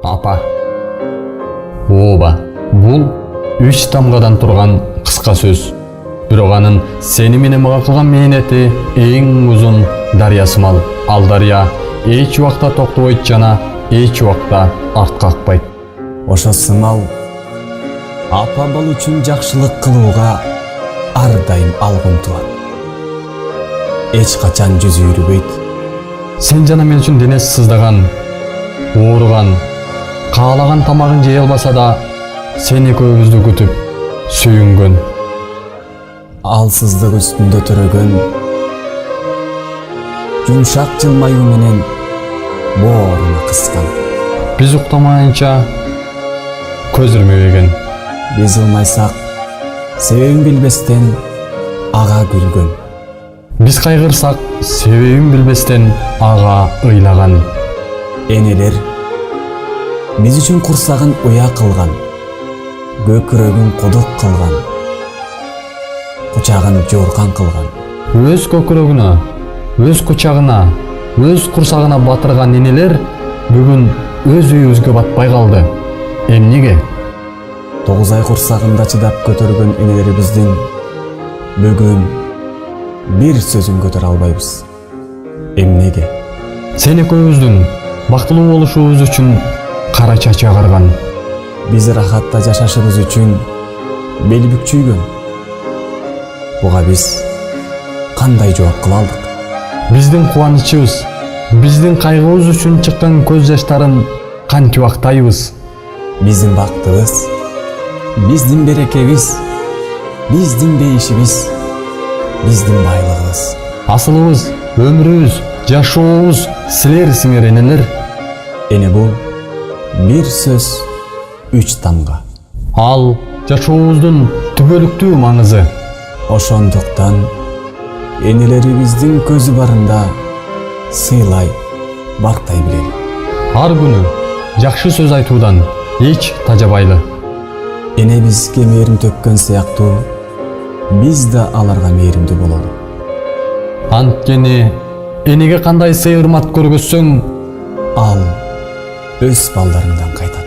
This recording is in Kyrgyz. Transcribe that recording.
Апа. Ооба. Бул 3 тамгадан турган кыска сөз. Бирок анын сени менен мага кылган мээнети эң узун дарыя сымал. Ал дарыя эч убакта токтобойт жана эч убакта арт какпайт. Ошо сымал апа бал үчүн жакшылык кылууга ар дайым алгын туат. Эч качан жүзү үйрүбөйт. Сен жана мен үчүн денеси сыздаган, ооруган, каалаган тамагын жей албаса да, сен экөөбүздү күтүп, сүйүнгөн. Ал сыздык үстүндө төрөгөн жумшак жылмаюу менен бооруна кыскан. Биз уктамайынча көз ирмебеген. Биз ылмайсак себебин билбестен ага күлгөн. Биз кайгырсак себебин билбестен ага ыйлаган. Энелер биз үчүн курсагын уя кылган, көкүрөгүн кудук кылган, кучагын жорган кылган. Өз көкүрөгүнө, өз кучагына, өз курсагына батырган энелер бүгүн өз үйүбүзгө батпай калды. Эмнеге? 9 ай курсагында чыдап көтөргөн энелерибиздин бүгүн бир сөзүн көтөрө албайбыз. Эмнеге? Сен экөөбүздүн бактылуу болушубуз үчүн кара чачы агарган. Биз рахатта жашашыбыз үчүн бел бүкчүйгөн. Буга биз кандай жооп кыла алдык? Биздин кубанычыбыз, биздин кайгыбыз үчүн чыккан көз жаштарын кантип актайбыз? Биздин бактыбыз, биздин берекебиз, биздин бейишибиз, биздин байлыгыбыз. Асылыбыз, өмүрүбүз, жашообуз силер энелер. Эне бул бир сөз 3 тамга. Ал жашообуздун түбөлүктүү маңызы. Ошондуктан энелерибиздин көзү барында сыйлай, барктай билели. Ар күнү жакшы сөз айтуудан эч тажабайлы. Эне бизге мээрим төккөн сыяктуу, биз да аларга мээримдүү бололу. Анткени энеге кандай сый-урмат көргөзсөң, Ал өз балдарыңдан кайтат.